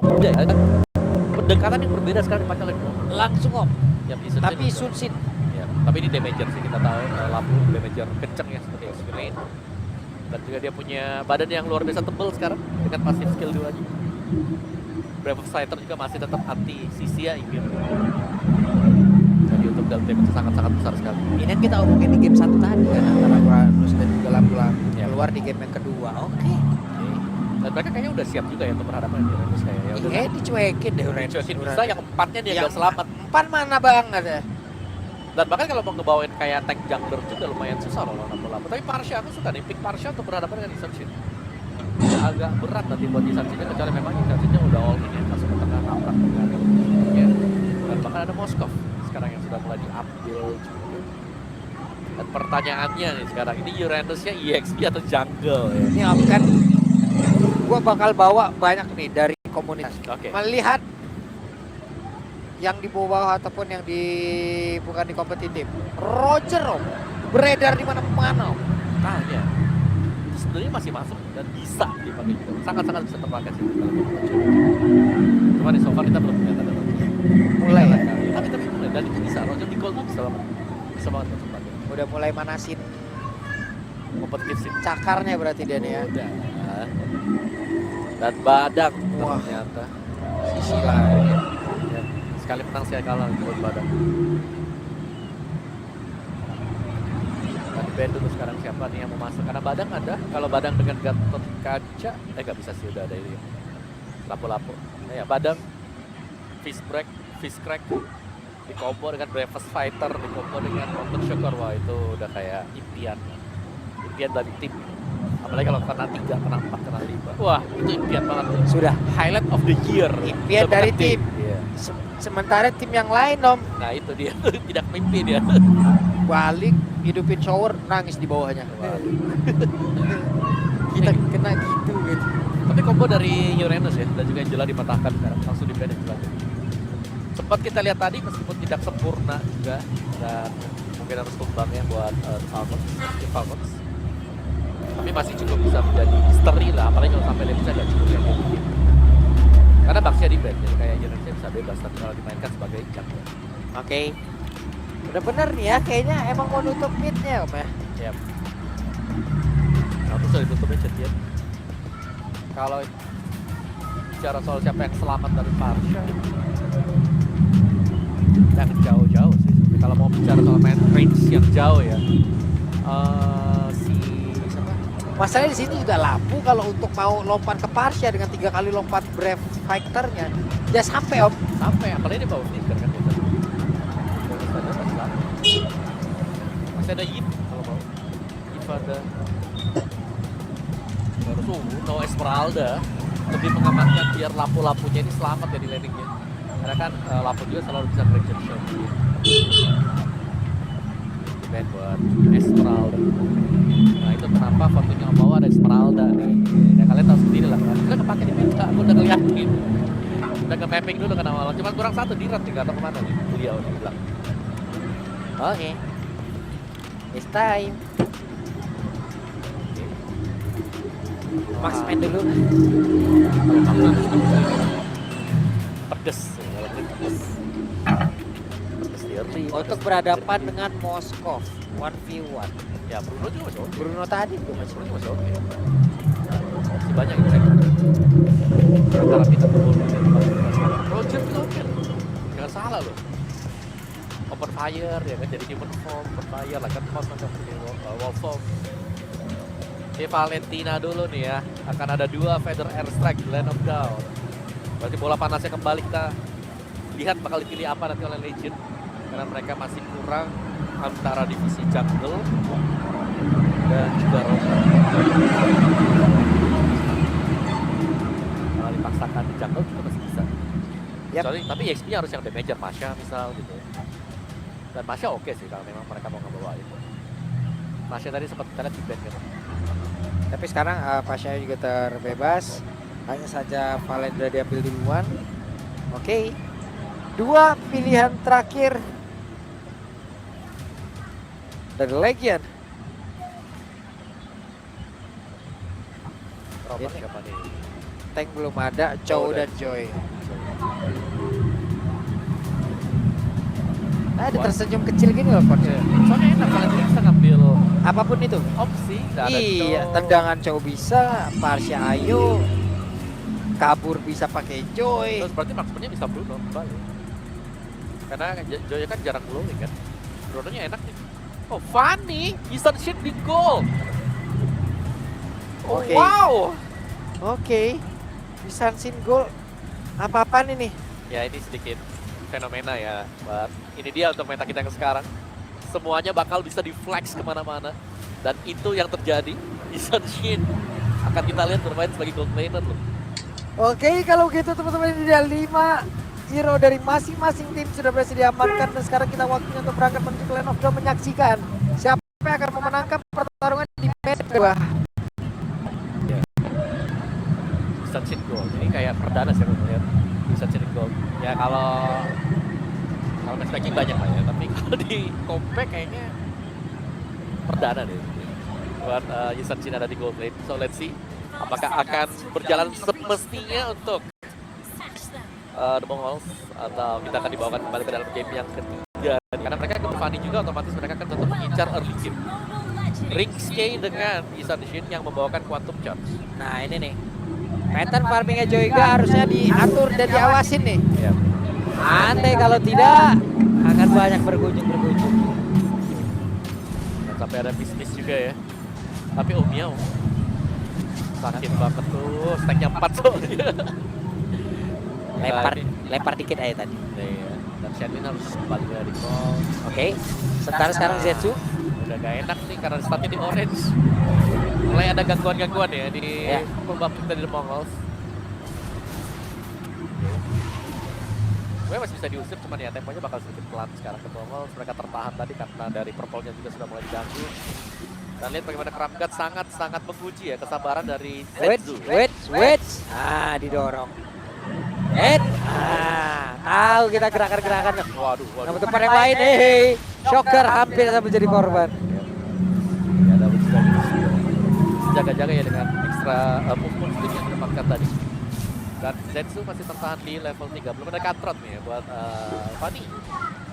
Udah ya, pendekatan yang berbeda sekarang dipakai oleh Chrome. Langsung om. Ya, Tapi Sunsin. Ya, tapi ini damager sih, kita tahu lampu damager kenceng ya seperti X-Rain. Dan juga dia punya badan yang luar biasa tebal sekarang dengan pasif skill 2 aja. Brave of Fighter juga masih tetap anti CC ya, Impian. Jadi untuk dalam game itu sangat-sangat besar sekali. Ini yang kita omongin di game 1 tadi kan antara Uranus dan juga Lampu-Lampu Ya. keluar di game yang kedua. Oke. Dan mereka kayaknya udah siap juga ya untuk berhadapan di Uranus kayak ya udah. Iya dicuekin deh Uranus. Dicuekin bisa, yang empatnya dia nggak selamat. 4 mana banget ya. Dan bahkan kalau mau ngebawain kayak tank jungler juga lumayan susah loh lawan lampu. Tapi Parsha aku suka nih pick Parsha untuk berhadapan dengan Isenshin. Agak berat nanti buat Isenshinnya kecuali memang Isenshinnya udah all in ya, masuk ke tengah nabrak dengan ya. Dan bahkan ada Moskov sekarang yang sudah mulai diambil juga. Dan pertanyaannya nih sekarang ini Uranusnya EXP atau jungle ya? Ini om kan gua bakal bawa banyak nih dari komunitas. Oke. Melihat yang di bawah ataupun yang di bukan di kompetitif. Roger om beredar di mana-mana om. Nah ya, itu sebenarnya masih masuk dan bisa dipakai juga. Sangat-sangat bisa terpakai sih dalam Roger. Cuma di so far kita belum punya tanda. Mulai ya. Tapi mulai dan itu bisa Roger di gold tuh bisa banget untuk terpakai. Udah mulai manasin Kompetitif sih. cakarnya berarti dia nih ya. Udah. Dan Badang Wah. ternyata. Sisi lain. Ya, sekali menang sekali kalah buat Badang. Ban dulu sekarang siapa nih yang mau masuk, karena Badang ada. Kalau Badang dengan Gatot Kaca nggak bisa sih, udah ada ini lapo-lapo. Nah ya Badang, Fish Crack di combo dengan Bravest Fighter, di combo dengan Mountain Shocker. Wah itu udah kayak impian dari tim, apalagi kalau kena 3, kena 4, kena 5. Wah itu impian banget. Sudah Highlight of the year, impian dari tim. Iya. Sementara tim yang lain om Nah itu dia tidak mimpi dia. balik hidupin shower nangis di bawahnya. Wah. Kita kena gitu. Tapi combo dari Uranus ya, dan juga Angela dipatahkan sekarang, langsung di ban Angela. Sempat kita lihat tadi meskipun tidak sempurna juga, dan mungkin harus tumbang ya buat Falcons. Tapi masih cukup bisa menjadi misteri lah, apalagi kalau sampai dia bisa gak cukup ya. Karena Baxia di ban, jadi kayak Uranus bisa bebas, tapi kalau dimainkan sebagai jungler. Oke. Udah bener nih ya, kayaknya emang mau nutup midnya om ya. Yap. Nah, terus udah ditutupnya Cetian. Kalau bicara soal siapa yang selamat dari Parsha, jangan jauh-jauh sih. Kalau mau bicara soal main range yang jauh ya, si siapa? Masalahnya di sini juga lampu kalau untuk mau lompat ke Parsha dengan 3 kali lompat Brave Fighter-nya, dia sampai om. Sampai, apalagi dia bawa sneaker kan biasa. Masih ada Yip kalau mau. Yip ada. Baru no Esmeralda lebih mengamankan biar lampu-lampunya ini selamat ya di landingnya. Karena kan lampu juga selalu bisa rejection. Demand buat Esmeralda. Nah itu kenapa fotonya bawa ada Esmeralda nih. Ya kalian tahu sendiri lah kan. Udah kepake di meta, aku udah ngeliatin. Udah ke mapping dulu kan awal. Cuma kurang satu di rat juga atau kemana nih. Beliau nih bilang. Oke. It's time. Max main dulu. Pedes. Pedes theory. Untuk berhadapan dengan Moskov 1v1. Ya Bruno juga masih oke. Bruno tadi tuh Bruno juga masih oke. Masih banyak yang cek. Antara kita berburu. Roger juga oke. Jangan salah loh. Open fire ya kan, jadi human form, open fire lah kan, pas macam wall form. Oke, Valentina dulu nih ya, akan ada 2 feather airstrike di Land of Down. Berarti bola panasnya kembali, kita lihat bakal dipilih apa nanti oleh Legend, karena mereka masih kurang antara divisi jungle dan juga roster. Kalau dipaksakan di jungle juga masih bisa. Yap. Soalnya, tapi EXP harus yang damager Masha misal gitu. Dan Masha oke sih kalau memang mereka mau ngebawa itu. Masha tadi sempat kita lihat di ban kan. Tapi sekarang Pasha juga terbebas. Hanya saja Valendra diambil duluan. Oke. 2 pilihan terakhir dari Legion. Robert siapa nih? tank belum ada, Chow dan Joy. Ada tersenyum kecil gini loh coach. Soalnya enak kalian bisa ngambil Apapun itu. opsi. Nggak ada Iya, Chow. tendangan Chow bisa, Parsha ayo, kabur bisa pakai Joy. Terus berarti marksmannya bisa Bruno kembali. Karena Joy kan jarang glowing kan. Bruno-nya enak nih. Oh, Fanny, instant shit di goal. Oh, Oke. wow. Oke, bisa sin gol. Apa-apaan ini? Ya ini sedikit fenomena ya, but ini dia untuk meta kita yang sekarang. Semuanya bakal bisa di-flex kemana-mana. Dan itu yang terjadi. Instant shit akan kita lihat bermain sebagai gold laner loh. Oke, kalau gitu teman-teman ini dia 5 hero dari masing-masing tim sudah berhasil diamankan dan sekarang kita waktunya untuk berangkat menuju ke Land of Dawn menyaksikan siapa yang akan memenangkan pertarungan di match kedua. Instant shit goal. Ini kayak perdana sih aku melihat instant shit goal. Ya kalau matchmaking banyak lah ya, tapi kalau di compact kayaknya perdana deh. Buat instant shit ada di gold lane. So let's see apakah akan berjalan semestinya untuk The Mongols atau kita akan dibawakan kembali ke dalam game yang ketiga. Karena mereka ke Fanny juga, otomatis mereka akan tetap mengincar early game. Ringskay dengan instant shit yang membawakan quantum charge. Nah ini nih, pattern farmingnya Joyga harusnya diatur dan diawasin nih. Ya. Andai kalau tidak akan banyak berkunjung. Dan sampai ada bisnis juga ya. Tapi oh miau. Sakit banget tuh, stacknya 4 soalnya. Lempar dikit aja tadi. Iya. Dan Shenlin harus kembali dari recall. Oke, sekarang Zetsu. Udah gak enak nih karena startnya di orange. Mulai ada gangguan-gangguan ya di pembab kita di The Mongols. Gue masih bisa diusir, cuman ya temponya bakal sedikit pelan sekarang ke Mongols. Mereka tertahan tadi karena dari purple-nya juga sudah mulai diganggu. Dan lihat bagaimana Kramgat sangat-sangat menguji ya kesabaran dari Zetsu. Wait. Didorong. Tahu kita gerakan-gerakan. Waduh. Nama tempat yang lain, Shocker hampir saja menjadi korban. Ya, ada jaga-jaga ya dengan ekstra movement speed yang didapatkan tadi. Dan Zetsu masih tertahan di level 3. Belum ada cutthroat nih ya buat Fanny.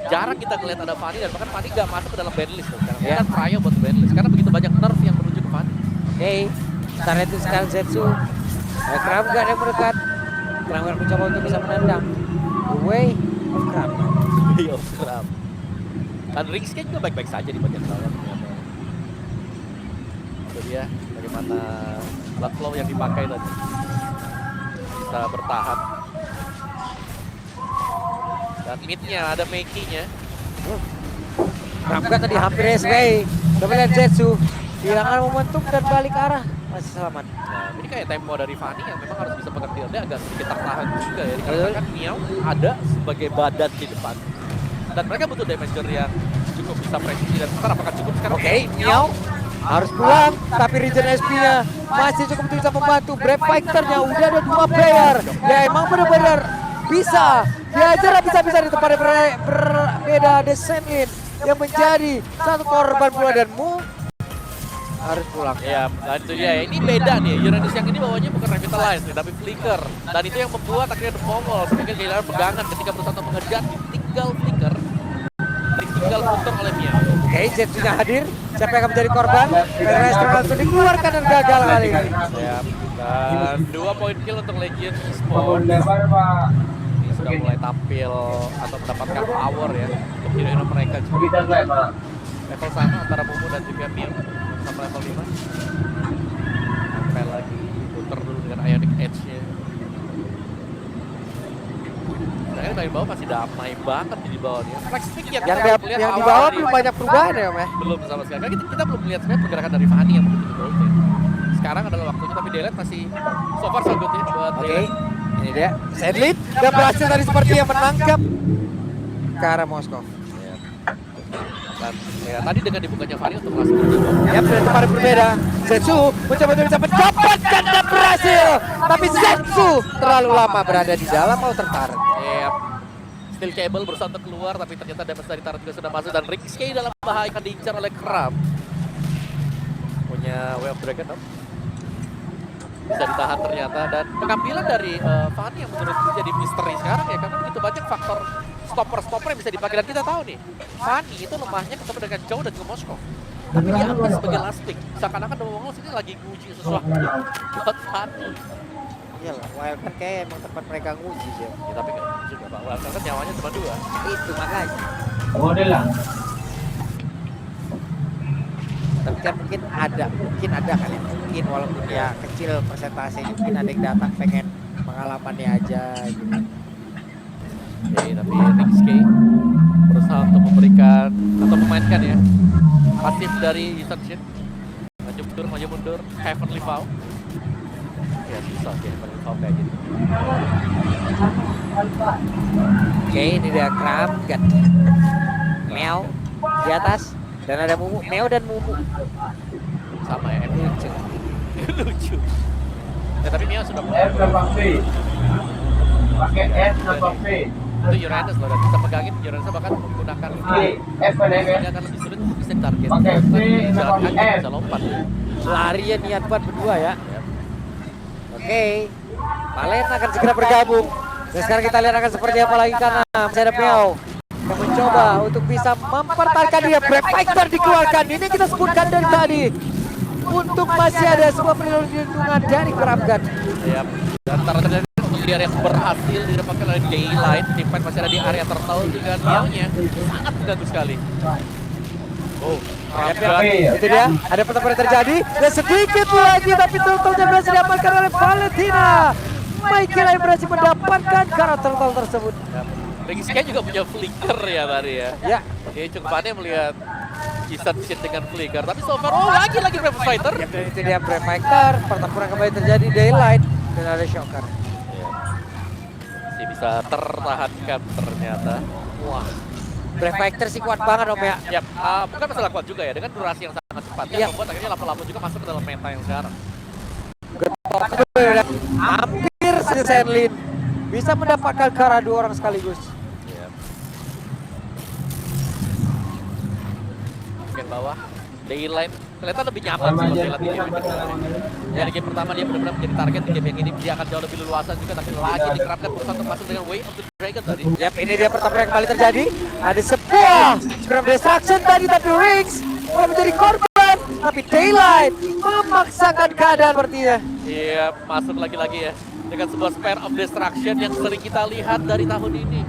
Jarang kita ngeliat ada Fanny dan bahkan Fanny gak masuk ke dalam banlist loh. Karena kan prio buat banlist. Karena begitu banyak nerf yang menuju ke Fanny. Setelah itu sekarang Zetsu. Kramgat yang mendekat. Kramgat mencoba untuk bisa menendang. The way of Kramgat. Way of Kramgat. Dan Ringskay juga baik-baik saja di bagian bawah. Itu dia bagaimana blood flow yang dipakai tadi. Bisa bertahan. Dan mid-nya ada Meki-nya. Kramgat tadi hampir SW. Coba lihat Zetsu. Kehilangan momentum dan balik arah. Masih selamat. Nah, ini kayak tempo dari Fanny yang memang harus bisa pegang dia agak sedikit tertahan juga ya. Dikarenakan Miao ada sebagai badan di depan. Dan mereka butuh damager yang cukup bisa presisi dan sekarang apakah cukup sekarang? Miao harus pulang, tapi regen SP-nya masih cukup untuk bisa membantu. Brave Fighter-nya udah ada 2 player. Ya emang benar-benar bisa diajar bisa-bisa di tempat yang berbeda. The Shenlin yang menjadi satu korban pula dan Mu harus pulang. Ya, dan itu dia. Ini beda nih. Uranus yang ini bawahnya bukan Revitalize nih, tapi Flicker. Dan itu yang membuat akhirnya The Mongols mungkin kehilangan pegangan ketika berusaha untuk mengejar. Tinggal Flicker. Tinggal putar oleh Mia. Jet sudah hadir. Siapa yang akan menjadi korban? Restro langsung dikeluarkan dan gagal kali ini. Ya, dan 2 poin kill untuk Legion Esports. Ini sudah mulai tampil atau mendapatkan power ya untuk hero-hero mereka juga. Level sama antara Mumu dan juga Mia sampai level 5. Sampai lagi puter dulu dengan Ionic Edge-nya. Nah, dari bawah masih damai banget di bawah nih. Flex pick yang di bawah belum banyak perubahan ya, Om? Belum sama sekali. Karena kita belum melihat sebenarnya pergerakan dari Fanny yang begitu gold ya. Sekarang adalah waktunya, tapi Delet masih so far so good ya buat Delet. Ini dia. Shenlin dan berhasil tadi seperti yang menangkap ke arah Moskov. Dan ya, tadi dengan dibukanya Fanny untuk masuk ke bawah. Ya, dari tempat yang berbeda. Zetsu mencoba untuk bisa mendapatkan dan berhasil. Tapi Zetsu terlalu lama berada di dalam atau tertarik. Steel Cable berusaha untuk keluar, tapi ternyata damage dari Tara juga sudah masuk. Dan Ringskay dalam bahaya akan diincar oleh Kram. Punya Way of Dragon, bisa ditahan ternyata. Dan pengambilan dari Fanny yang menurutku jadi misteri sekarang ya, karena begitu banyak faktor stopper yang bisa dipakai. Dan kita tahu nih, Fanny itu lemahnya ketemu dengan Chow dan ke Moskow. Tapi dia ambil sebagai last pick. Seakan-akan Domongos ini lagi nguji sesuatu buat Fanny. Iyalah, Wildcard kayak emang tempat mereka nguji sih. Ya, tapi nggak juga Pak. Wildcard kan nyawanya cuma 2. Itu makanya. Model lah. Tapi kan mungkin ada kali ya. Mungkin walaupun ya kecil persentasenya, mungkin ada yang datang pengen pengalamannya aja gitu. Oke, tapi Rizky berusaha untuk memberikan atau memainkan ya pasif dari Yusanshin. Maju mundur, Heavenly Vow. Ya susah sih Heavenly Vow kayak gitu. Oke, ini dia Kram, Gat. Meow di atas dan ada Mumu, Meow dan Mumu. Sama ya, lucu. Lucu. Ya, tapi Mio sudah F berapa V? Pakai F berapa V? itu Uranus loh, dan bisa pegangin Uranus bahkan menggunakan F kan ya? ini akan lebih sulit untuk bisa target. Pakai V, Jalan kaki F. bisa lompat. Larinya niat buat berdua ya. Ya. Oke, Valen akan segera bergabung. Dan sekarang kita lihat akan seperti apa lagi karena masih ada Meow yang mencoba untuk bisa mempertahankan dia. Brave Fighter dikeluarkan. Ini kita sebutkan dari tadi. Untuk masih ada sebuah perlindungan dari Kramgat. Ya. Dan antara terjadi untuk di area berhasil didapatkan oleh Daylight. Timpan masih ada di area turtle dengan Mio-nya sangat mengganggu sekali. Oh, Kramgat. Itu dia, ada pertempuran terjadi dan sedikit lagi tapi turtle-nya berhasil didapatkan oleh Valentina. Michael yang berhasil mendapatkan karakter turtle tersebut. Ya. Rizky juga punya flicker ya tadi ya. Ya, Oke, cukup aneh melihat Yusanshin dengan flicker. Tapi so far, lagi Brave Fighter. dan itu dia Brave Fighter. Pertempuran kembali terjadi Daylight dan ada Shocker. Ya. Masih bisa tertahankan ternyata. Wah, Brave Fighter sih kuat banget om ya. Ya, bukan masalah kuat juga ya, dengan durasi yang sangat cepat Iya. yang membuat akhirnya lapu-lapu juga masuk ke dalam meta yang sekarang. Getok hampir si Senlin bisa mendapatkan Kara 2 orang sekaligus. Ya. Bagian bawah, Daylight kelihatan lebih nyaman sih kalau Daylight ini. Ya, di game pertama dia benar-benar menjadi target, di game yang ini dia akan jauh lebih leluasa juga, tapi lagi dikerapkan berusaha untuk masuk dengan Way of the Dragon tadi. Yap, ini dia pertempuran kembali terjadi. Ada sebuah Scrum Destruction tadi tapi Rings mulai menjadi korban. Tapi Daylight memaksakan keadaan sepertinya. Iya, masuk lagi-lagi ya dengan sebuah Spare of Destruction yang sering kita lihat dari tahun ini.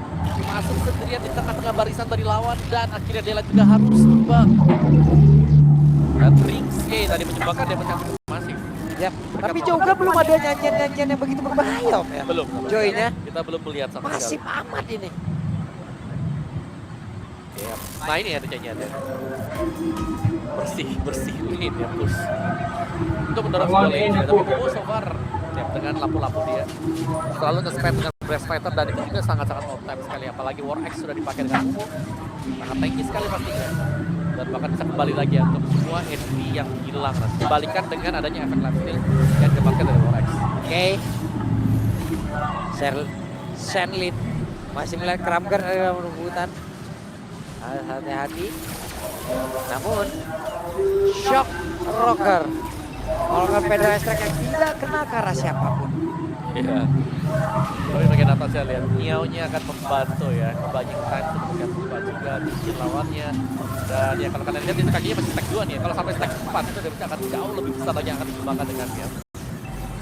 Masuk sendirian di tengah-tengah barisan dari lawan dan akhirnya Daylight juga harus tumbang. Dan Ringske tadi menyumbangkan damage yang cukup masif. Yap, tapi juga belum ada nyanyian-nyanyian yang begitu berbahaya om ya. Belum. Joy-nya Kita belum melihat sama masih sekali. amat ini. Ya. Nah ini ada nyanyiannya. Bersih win ya push. Untuk mendorong sebuah lane, tapi Bobo so far ya, dengan lapu-lapu dia selalu nge-spam dengan Brave Fighter dan itu juga sangat-sangat on time sekali, apalagi War X sudah dipakai dengan Bobo, sangat tanky sekali pastinya dan bahkan bisa kembali lagi ya, untuk semua NP yang hilang nanti dibalikan dengan adanya efek lifesteal yang didapatkan dari War X. Oke. Senlin masih melihat Kramgar dalam rebutan. Hati-hati. Namun Shock Rocker melakukan pedal strike yang tidak kena ke arah siapapun. Iya. Tapi bagian atas saya lihat Miao-nya akan membantu ya, banyak time untuk membantu juga bikin lawannya. Dan ya kalau kalian lihat itu kakinya masih stack 2 nih. Kalau sampai stack 4 itu damage akan jauh lebih besar lagi yang akan dikembangkan dengan Miao.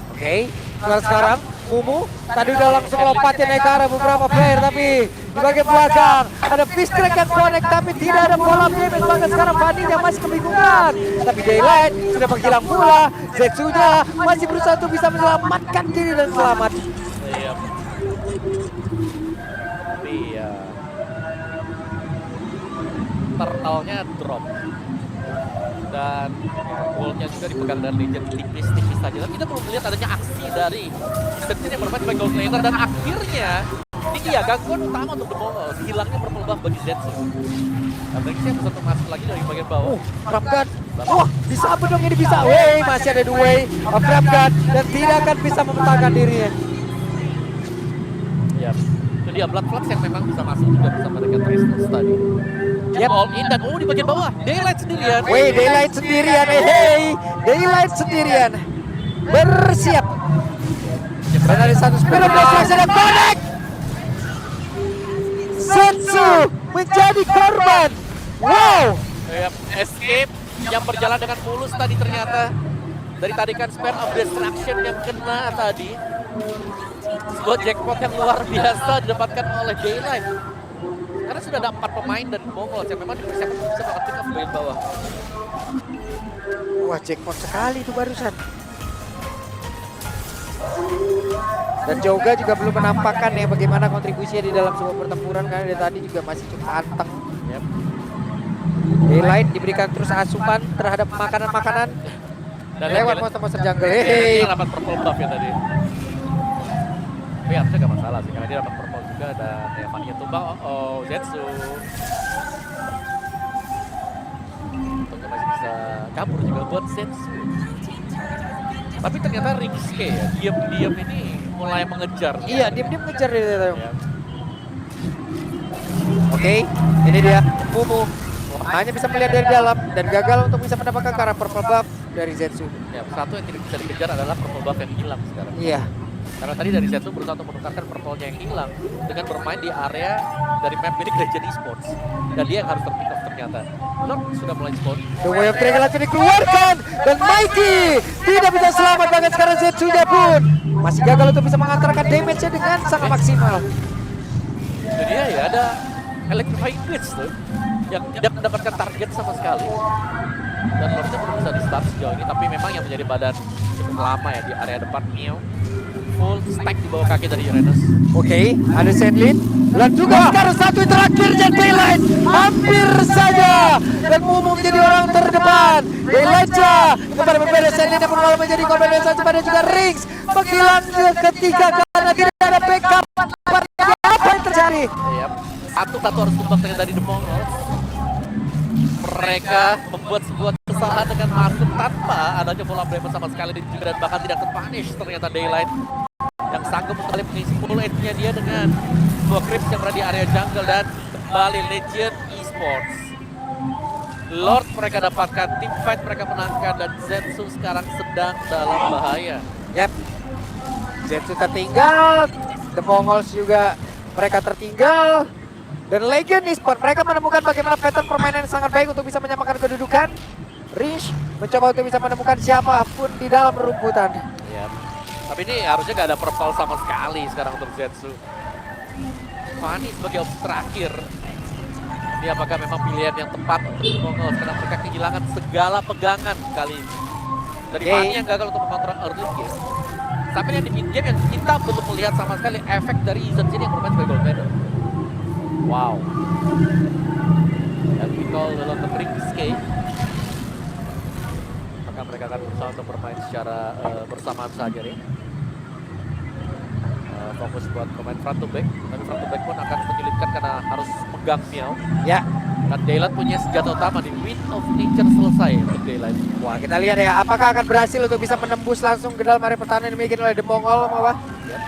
Oke, sekarang Mumu tadi udah langsung lompatin naik ke arah beberapa player tapi di bagian belakang ada fist crack yang connect tapi tidak ada pola damage, bahkan sekarang Fanny yang masih kebingungan tapi Daylight sudah menghilang pula. Zetsunya masih berusaha untuk bisa menyelamatkan diri dan selamat. Iya. Tapi ya turtle-nya drop dan goalnya juga dipegang dari Legend tipis-tipis saja. Dan kita belum melihat adanya aksi dari Yusanshin yang bermain sebagai gold laner dan akhirnya ini dia gangguan utama untuk The Mongol, hilangnya purple buff bagi Zetsu. Dan Ringske bisa untuk masuk lagi dari bagian bawah. Kramgat, wah bisa apa dong ini bisa? Wey, masih ada dua way Kramgat dan tidak akan bisa mempertahankan dirinya. Ya, itu dia Blood Flux yang memang bisa masuk juga bersama dengan Tristan tadi. Yep. All in dan di bagian bawah Daylight sendirian. Wey, Daylight sendirian, hey, Daylight sendirian. bersiap. Dan ada satu spirit of destruction dan connect. Zetsu menjadi korban. Wow. Yap, escape yang berjalan dengan mulus tadi ternyata. Dari tadi kan spare of destruction yang kena tadi. Sebuah jackpot yang luar biasa didapatkan oleh Daylight. Karena sudah ada 4 pemain dan Mongol yang memang dipersiapkan bisa melakukan pick up bagian bawah. Wah, jackpot sekali itu barusan. Dan Joga juga belum menampakkan ya bagaimana kontribusinya di dalam sebuah pertempuran karena dari tadi juga masih cukup anteng. Yep. Daylight diberikan terus asupan terhadap makanan-makanan Dan lewat Daylight- monster-monster jungle. Daylight Hehehe. dapat purple buff ya tadi. Tapi harusnya gak masalah sih karena dia dapat purple juga dan ya Fania tumbang. Oh, Zetsu. Untungnya masih bisa kabur juga buat Zetsu. Tapi ternyata Rimske ya, diam-diam ini mulai mengejar. Iya, diam-diam ngejar dia. Ya. Oke, ini dia Mumu. Hanya bisa melihat dari dalam dan gagal untuk bisa mendapatkan ke arah purple buff dari Zetsu. Ya, satu yang tidak bisa dikejar adalah purple buff yang hilang sekarang. Iya. Karena tadi dari Zetsu berusaha untuk menukarkan purple-nya yang hilang dengan bermain di area dari map milik Legend Esports. Dan dia yang harus terpick off ternyata. Lord sudah mulai spawn. The Way of Dragon langsung dikeluarkan dan Mikey tidak bisa selamat bahkan sekarang Zetsunya pun masih gagal untuk bisa mengantarkan damage-nya dengan sangat maksimal. Itu dia ya, ada Electrifying Blitz tuh yang tidak mendapatkan target sama sekali. Dan Lordnya belum bisa di start sejauh ini, tapi memang yang menjadi badan cukup lama ya di area depan Mio. Full stack di bawah kaki dari Uranus. Oke, ada Sandlin dan juga sekarang satu yang terakhirnya Daylight hampir saja dan Mumu menjadi orang terdepan. Daylight kepada berbeda Sandlin yang pun menjadi korban yang satu pada juga Rings panggilan ketiga karena tidak ada backup. Apa yang terjadi? Yap. Satu harus tumbang ternyata dari The Mongols. Mereka membuat sebuah kesalahan dengan masuk tanpa adanya bola Bremen sama sekali dan juga dan bahkan tidak terpunish ternyata Daylight yang sanggup kembali mengisi full edge-nya dia dengan sebuah creeps yang berada di area jungle dan kembali Legend Esports. Lord mereka dapatkan, team fight mereka menangkan dan Zetsu sekarang sedang dalam bahaya. Yap, Zetsu tertinggal, The Mongols juga mereka tertinggal. Dan Legend Esports mereka menemukan bagaimana pattern permainan yang sangat baik untuk bisa menyamakan kedudukan. Rish mencoba untuk bisa menemukan siapapun di dalam rumputan. Iya. Tapi ini harusnya gak ada purple sama sekali sekarang untuk Zetsu. Fanny sebagai opsi terakhir. Ini apakah memang pilihan yang tepat untuk Mongols karena mereka kehilangan segala pegangan kali ini. Dari Oke. Fanny yang gagal untuk mengontrol early game. Tapi yang di mid game yang kita belum melihat sama sekali efek dari Izan sini yang bermain sebagai gold medal. Wow. Dan we call the London Rimske. Maka mereka akan berusaha untuk bermain secara bersamaan saja nih. Fokus buat pemain front to back, tapi front to back pun akan menyulitkan karena harus pegang Miao. Ya, Dan Daylight punya senjata utama di Wind of Nature selesai untuk Daylight. wah kita lihat ya apakah akan berhasil untuk bisa menembus langsung ke dalam area pertahanan yang dimiliki oleh The Mongol Mawah.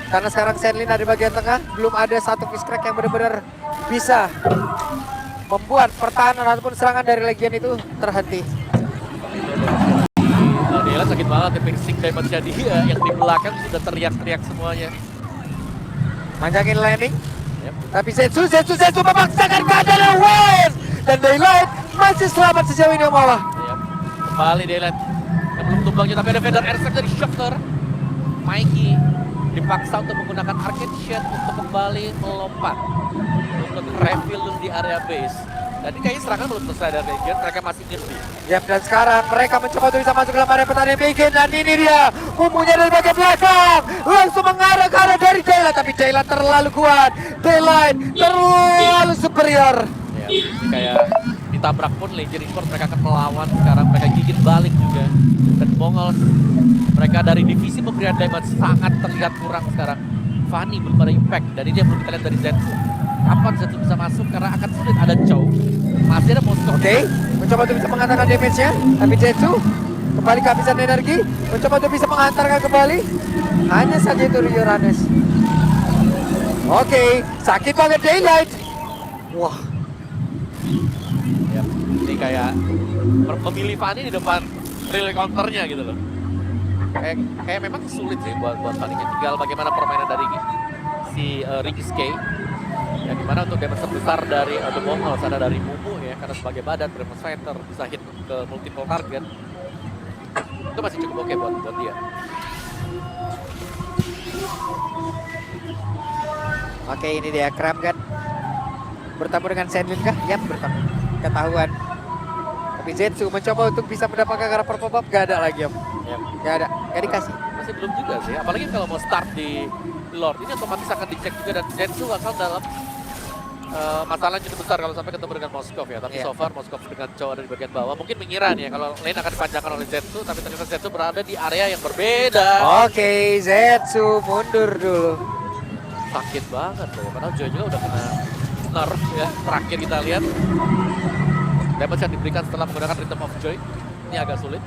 Karena sekarang Sandlin ada di bagian tengah, belum ada satu fish crack yang benar-benar bisa membuat pertahanan ataupun serangan dari Legion itu terhenti. Nah, Daylight sakit banget ya, piercing damage-nya dia yang di belakang sudah teriak-teriak semuanya. Manjangin landing, Yep. tapi Zetsu memaksakan keadaan Wave dan Daylight masih selamat sejauh ini Mawah. Yep. Kembali Daylight yang belum tumbangnya, tapi ada Vader Airstrike dari Shocker. Mikey dipaksa untuk menggunakan arcade shot untuk kembali melompat untuk reveal dulu di area base. Dan ini kayaknya serangan belum selesai dari Legion, mereka masih ngerti. Yap, dan sekarang mereka mencoba untuk bisa masuk ke dalam area pertahanan Bikin dan ini dia Mumunya dari bagian belakang langsung mengarah ke arah dari Daylight, tapi Daylight terlalu kuat, Daylight terlalu superior. Ya, ini kayak ditabrak pun Legend Esports mereka akan melawan sekarang, mereka gigit balik juga. Dan Mongols mereka dari divisi pemberian damage sangat terlihat kurang sekarang. Fanny belum ada impact dan ini yang belum kita lihat dari Zetsu. Kapan Zetsu bisa masuk karena akan sulit, ada Chow, masih ada Monster. Oke, mencoba untuk bisa mengatakan damage-nya, tapi Zetsu kembali kehabisan energi, mencoba untuk bisa mengantarkan kembali. Hanya saja itu Uranus. Oke, sakit banget Daylight. Wah, Ya, ini kayak memilih Fanny di depan relay counternya gitu loh. kayak memang sulit sih buat kali ini. Tinggal bagaimana permainan dari si Rizky. Ya gimana untuk damage terbesar dari The Mongols ada dari Mumu ya, karena sebagai badan Brave Fighter bisa hit ke multiple target. Itu masih cukup oke buat dia. Oke, ini dia Kramgat bertemu dengan Sandwin kah? Yap, bertemu. Ketahuan. Tapi Zetsu mencoba untuk bisa mendapatkan karakter pop-up, gak ada lagi Om. Ya. Gak ada, gak dikasih. Masih belum juga sih, apalagi kalau mau start di Lord ini otomatis akan dicek juga, dan Zetsu akan dalam masalah yang cukup besar kalau sampai ketemu dengan Moskov ya. Tapi so far Moskov dengan cowok ada di bagian bawah, mungkin mengira nih ya kalau lane akan dipanjangkan oleh Zetsu, tapi ternyata Zetsu berada di area yang berbeda. Oke, Zetsu mundur dulu. Sakit banget loh, padahal Joy juga udah kena nerf ya, terakhir kita lihat. Damage yang diberikan setelah menggunakan Rhythm of Joy, ini agak sulit.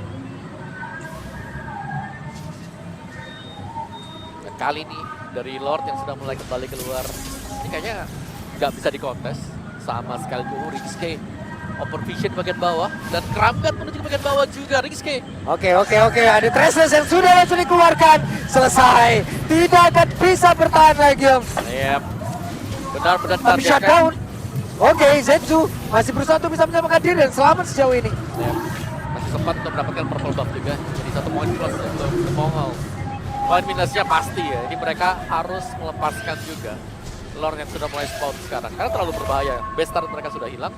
Dan kali ini dari Lord yang sudah mulai kembali keluar, ini kayaknya nggak bisa dikontes sama sekali tuh. Rizky open vision bagian bawah dan Kramgat menuju ke bagian bawah juga. Rizky Oke, ada Traceless yang sudah langsung dikeluarkan. Selesai, tidak akan bisa bertahan lagi Om. yep. Benar-benar Tapi shutdown. Oke, Zetsu masih berusaha untuk bisa menyelamatkan diri dan selamat sejauh ini. Yep. Masih sempat untuk mendapatkan purple buff juga, jadi 1 poin plus untuk The Mongols. Poin minusnya pasti ya, ini mereka harus melepaskan juga Lord yang sudah mulai spawn sekarang, karena terlalu berbahaya. Best start mereka sudah hilang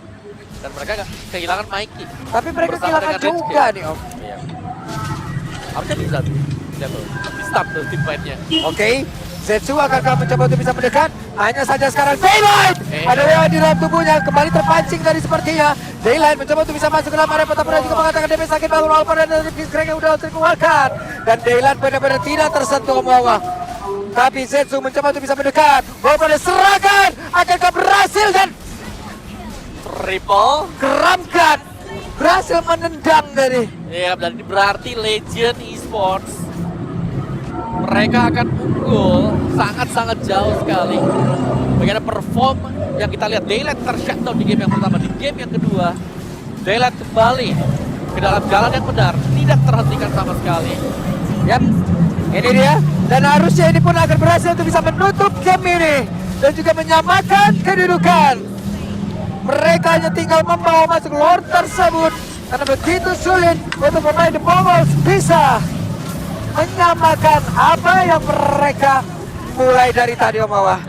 dan mereka kehilangan Mikey. Tapi mereka Bersama kehilangan dengan juga Rizky. nih Om. Iya. Harusnya bisa tuh. Lihat tuh, di start tuh team fight-nya. Oke, Zetsu akan mencoba untuk bisa mendekat. Hanya saja sekarang Daylight ada yang di dalam tubuhnya, kembali terpancing tadi sepertinya. Daylight mencoba untuk bisa masuk ke dalam area pertempuran juga mengatakan damage sakit baru Alpha dan dari Fitzcraig yang udah dikeluarkan. Dan Daylight benar-benar tidak tersentuh Omawa. Tapi Zetsu mencoba untuk bisa mendekat. Bola pada serangan, akankah berhasil dan Triple. Kramgat berhasil menendang dari. Iya, dan ini berarti Legend Esports mereka akan unggul sangat-sangat jauh sekali. Bagaimana perform yang kita lihat, Daylight tershutdown di game yang pertama, di game yang kedua Daylight kembali ke dalam jalan yang benar, tidak terhentikan sama sekali. Yap, ini dia. Dan harusnya ini pun akan berhasil untuk bisa menutup game ini dan juga menyamakan kedudukan. Mereka hanya tinggal membawa masuk Lord tersebut karena begitu sulit untuk pemain The Mongols bisa menyamakan apa yang mereka mulai dari tadi Omawa.